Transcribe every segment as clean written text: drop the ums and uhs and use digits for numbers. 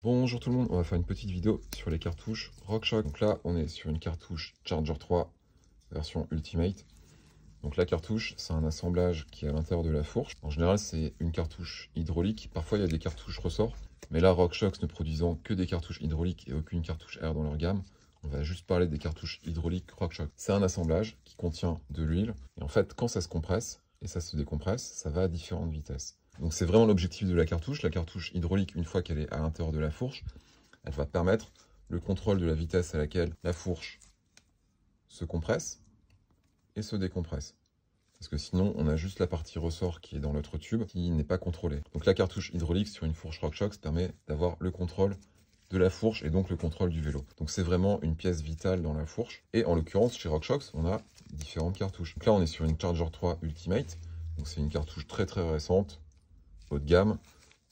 Bonjour tout le monde, on va faire une petite vidéo sur les cartouches RockShox. Donc là, on est sur une cartouche Charger 3 version Ultimate. Donc la cartouche, c'est un assemblage qui est à l'intérieur de la fourche. En général, c'est une cartouche hydraulique. Parfois, il y a des cartouches ressort. Mais là, RockShox ne produisant que des cartouches hydrauliques et aucune cartouche air dans leur gamme, on va juste parler des cartouches hydrauliques RockShox. C'est un assemblage qui contient de l'huile. Et en fait, quand ça se compresse et ça se décompresse, ça va à différentes vitesses. Donc c'est vraiment l'objectif de la cartouche. La cartouche hydraulique, une fois qu'elle est à l'intérieur de la fourche, elle va permettre le contrôle de la vitesse à laquelle la fourche se compresse et se décompresse. Parce que sinon, on a juste la partie ressort qui est dans l'autre tube qui n'est pas contrôlée. Donc la cartouche hydraulique sur une fourche RockShox permet d'avoir le contrôle de la fourche et donc le contrôle du vélo. Donc c'est vraiment une pièce vitale dans la fourche. Et en l'occurrence, chez RockShox, on a différentes cartouches. Donc là, on est sur une Charger 3 Ultimate. Donc c'est une cartouche très récente, haut de gamme,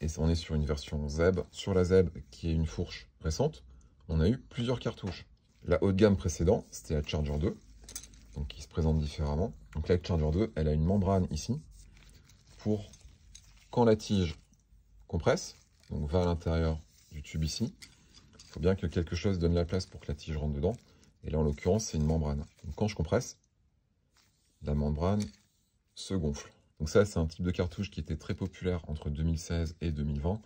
et on est sur une version ZEB. Sur la ZEB, qui est une fourche récente, on a eu plusieurs cartouches. La haut de gamme précédente, c'était la Charger 2, donc qui se présente différemment. Donc la Charger 2, elle a une membrane ici, pour quand la tige compresse, donc va à l'intérieur du tube ici, il faut bien que quelque chose donne la place pour que la tige rentre dedans. Et là, en l'occurrence, c'est une membrane. Donc quand je compresse, la membrane se gonfle. Donc ça, c'est un type de cartouche qui était très populaire entre 2016 et 2020.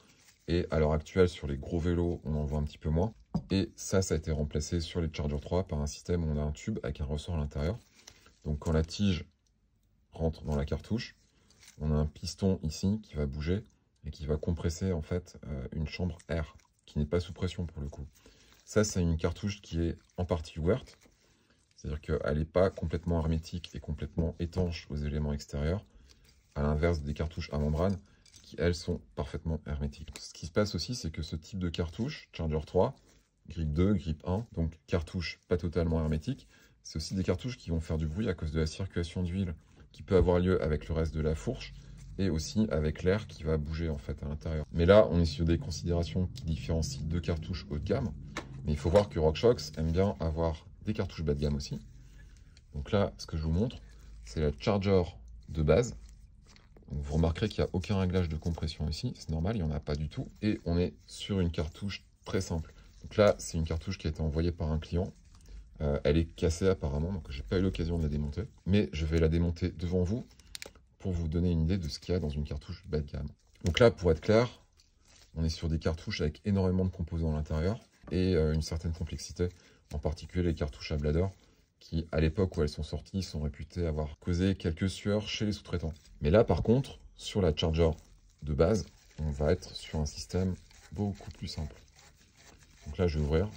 Et à l'heure actuelle, sur les gros vélos, on en voit un petit peu moins. Et ça a été remplacé sur les Charger 3 par un système où on a un tube avec un ressort à l'intérieur. Donc quand la tige rentre dans la cartouche, on a un piston ici qui va bouger et qui va compresser en fait une chambre air qui n'est pas sous pression pour le coup. Ça, c'est une cartouche qui est en partie ouverte. C'est-à-dire qu'elle n'est pas complètement hermétique et complètement étanche aux éléments extérieurs, à l'inverse des cartouches à membrane, qui elles sont parfaitement hermétiques. Ce qui se passe aussi, c'est que ce type de cartouche, Charger 3, grip 2, grip 1, donc cartouche pas totalement hermétique, c'est aussi des cartouches qui vont faire du bruit à cause de la circulation d'huile qui peut avoir lieu avec le reste de la fourche, et aussi avec l'air qui va bouger en fait à l'intérieur. Mais là, on est sur des considérations qui différencient deux cartouches haut de gamme, mais il faut voir que RockShox aime bien avoir des cartouches bas de gamme aussi. Donc là, ce que je vous montre, c'est la Charger de base. Donc vous remarquerez qu'il n'y a aucun réglage de compression ici, c'est normal, il n'y en a pas du tout. Et on est sur une cartouche très simple. Donc là, c'est une cartouche qui a été envoyée par un client. Elle est cassée apparemment, donc j'ai pas eu l'occasion de la démonter. Mais je vais la démonter devant vous pour vous donner une idée de ce qu'il y a dans une cartouche bas de gamme. Donc là, pour être clair, on est sur des cartouches avec énormément de composants à l'intérieur et une certaine complexité, en particulier les cartouches à bladder, qui, à l'époque où elles sont sorties, sont réputées avoir causé quelques sueurs chez les sous-traitants. Mais là, par contre, sur la Charger de base, on va être sur un système beaucoup plus simple. Donc là, je vais ouvrir.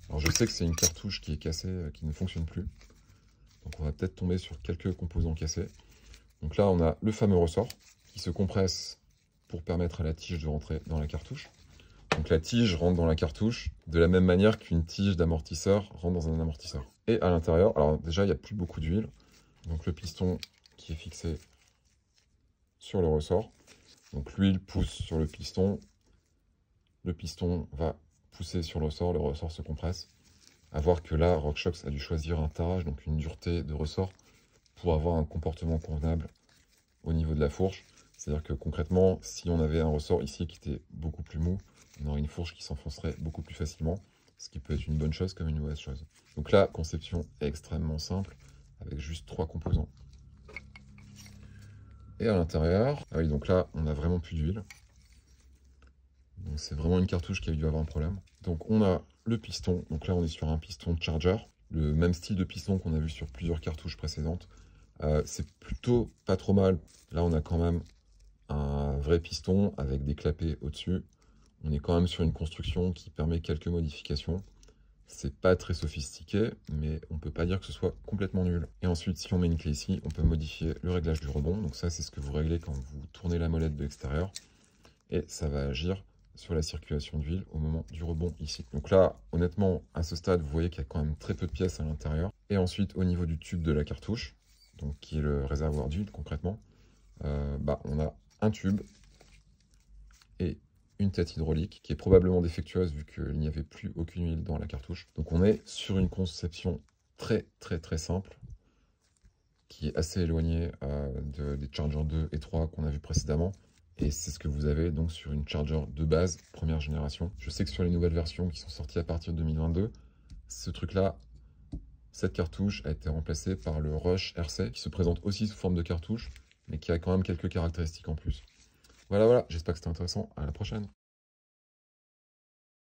Alors, je sais que c'est une cartouche qui est cassée, qui ne fonctionne plus. Donc, on va peut-être tomber sur quelques composants cassés. Donc là, on a le fameux ressort qui se compresse pour permettre à la tige de rentrer dans la cartouche. Donc la tige rentre dans la cartouche de la même manière qu'une tige d'amortisseur rentre dans un amortisseur. Et à l'intérieur, alors déjà, il n'y a plus beaucoup d'huile. Donc le piston qui est fixé sur le ressort. Donc l'huile pousse sur le piston va pousser sur le ressort se compresse. À voir que là, RockShox a dû choisir un tarage, donc une dureté de ressort, pour avoir un comportement convenable au niveau de la fourche. C'est-à-dire que concrètement, si on avait un ressort ici qui était beaucoup plus mou, on aurait une fourche qui s'enfoncerait beaucoup plus facilement, ce qui peut être une bonne chose comme une mauvaise chose. Donc là, conception est extrêmement simple, avec juste 3 composants. Et à l'intérieur, ah oui, donc là, on n'a vraiment plus d'huile. Donc c'est vraiment une cartouche qui a dû avoir un problème. Donc on a le piston, donc là on est sur un piston Charger, le même style de piston qu'on a vu sur plusieurs cartouches précédentes. C'est plutôt pas trop mal. Là on a quand même un vrai piston avec des clapets au-dessus. On est quand même sur une construction qui permet quelques modifications. C'est pas très sophistiqué, mais on peut pas dire que ce soit complètement nul. Et ensuite, si on met une clé ici, on peut modifier le réglage du rebond. Donc ça, c'est ce que vous réglez quand vous tournez la molette de l'extérieur. Et ça va agir sur la circulation d'huile au moment du rebond ici. Donc là, honnêtement, à ce stade, vous voyez qu'il y a quand même très peu de pièces à l'intérieur. Et ensuite, au niveau du tube de la cartouche, donc qui est le réservoir d'huile concrètement, on a un tube et une tête hydraulique qui est probablement défectueuse vu qu'il n'y avait plus aucune huile dans la cartouche. Donc on est sur une conception très simple qui est assez éloignée des Charger 2 et 3 qu'on a vu précédemment Et c'est ce que vous avez donc sur une charger de base, première génération. Je sais que sur les nouvelles versions qui sont sorties à partir de 2022, ce truc-là, cette cartouche a été remplacée par le Rush RC, qui se présente aussi sous forme de cartouche, mais qui a quand même quelques caractéristiques en plus. Voilà, j'espère que c'était intéressant. À la prochaine.